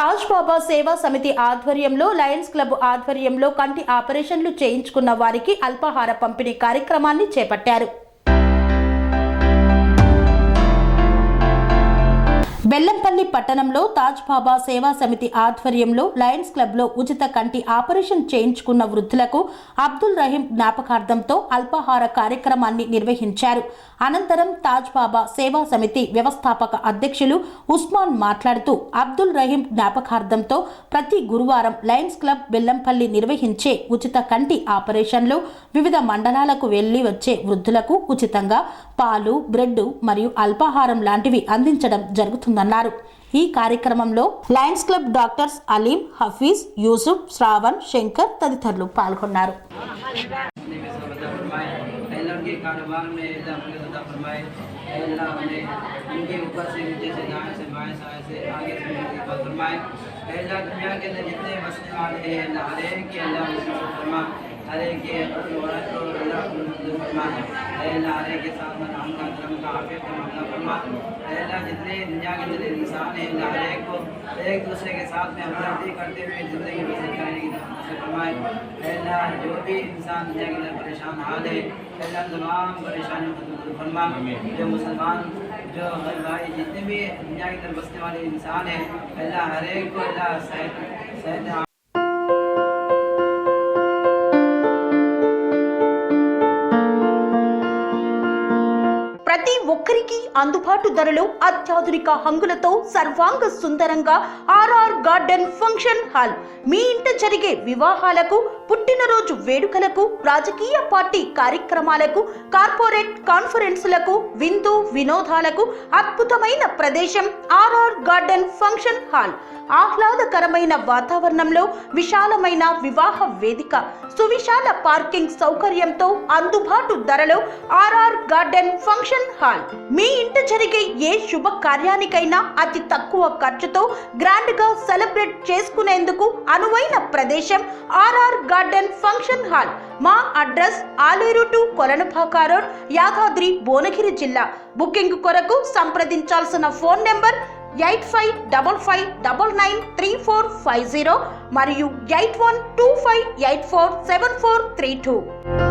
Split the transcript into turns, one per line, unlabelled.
తాజ్ బాబా సేవా సమితి ఆధ్వర్యంలో లయన్స్ క్లబ్ ఆధ్వర్యంలో కంటి ఆపరేషన్లు చేయించుకున్న వారికి అల్పాహార పంపిణీ కార్యక్రమాన్ని చేపట్టారు. బెల్లంపల్లి పట్టణంలో తాజ్ బాబా సేవా సమితి ఆధ్వర్యంలో లయన్స్ క్లబ్లో ఉచిత కంటి ఆపరేషన్ చేయించుకున్న వృద్ధులకు అబ్దుల్ రహీం జ్ఞాపకార్థంతో అల్పాహార కార్యక్రమాన్ని నిర్వహించారు. అనంతరం తాజ్ బాబా సేవా సమితి వ్యవస్థాపక అధ్యక్షులు ఉస్మాన్ మాట్లాడుతూ అబ్దుల్ రహీం జ్ఞాపకార్థంతో ప్రతి గురువారం లయన్స్ క్లబ్ బెల్లంపల్లి నిర్వహించే ఉచిత కంటి ఆపరేషన్లు వివిధ మండలాలకు వెళ్లి వచ్చే వృద్ధులకు ఉచితంగా పాలు, బ్రెడ్ మరియు అల్పాహారం లాంటివి అందించడం జరుగుతుందన్నారు. ఈ కార్యక్రమంలో Lions Club doctors Aleem, Hafeez, Yusuf, Shravan, Shankar తదితరులు పాల్గొన్నారు.
के कारोबार में अदा फरमाए। अल्लाह उन्हें उनके ऊपर से नीचे से दाएं से बाएं से आगे से हिफाजत फरमाए। अल्लाह दुनिया के अंदर जितने बसने वाले हैं अल्लाह हर एक के अल्लाह उनको फरमा, हर एक के औरत को अल्लाह फरमा, अल्लाह हर एक के साथ में राम का धर्म का आफियत का मामला फरमा। अल्लाह जितने दुनिया के अंदर इंसान हैं अल्लाह हर एक को एक दूसरे के साथ में हमदर्दी करते हुए ज़िंदगी बसर करने की तौफीक फरमाए। अल्लाह जो भी इंसान दुनिया के अंदर परेशान हाल है अल्लाह तमाम परेशानियों को दूर फरमा। जो मुसलमान जो हर भाई जितने भी दुनिया के अंदर बसने वाले इंसान हैं अल्लाह हर एक को अल्लाह सेहत
ప్రతి ఒక్కరికి అందుబాటు ధరలో అత్యాధునిక హంగులతో సర్వాంగ సుందరంగా ఆర్ఆర్ గార్డెన్ ఫంక్షన్ హాల్ మీ ఇంట జరిగే వివాహాలకు, పుట్టినరోజు వేడుకలకు, రాజకీయ పార్టీ కార్యక్రమాలకు, కార్పొరేట్ కాన్ఫరెన్సులకు, విందు వినోదాలకు అద్భుతమైన ప్రదేశం ఆర్ఆర్ గార్డెన్ ఫంక్షన్ హాల్. ఆహ్లాదకరమైన వాతావరణంలో విశాలమైన వివాహ వేదిక, సువిశాల పార్కింగ్ సౌకర్యంతో అందుబాటు ధరలో ఆర్ఆర్ గార్డెన్ ఫంక్షన్ హాల్. మీ ఇంట జరిగే ఏ శుభ కార్యానికైనా అతి తక్కువ ఖర్చుతో గ్రాండ్ గా సెలబ్రేట్ చేసుకునేందుకు అనువైన ప్రదేశం ఆర్ఆర్ గార్డెన్ ఫంక్షన్ హాల్. మా address Aleru to Kolanupaka road, Yadadri, Bhuvanagiri జిల్లా. బుకింగ్ కొరకు సంప్రదించాల్సిన ఫోన్ నెంబర్ 8555993450 మరియు 8125847432.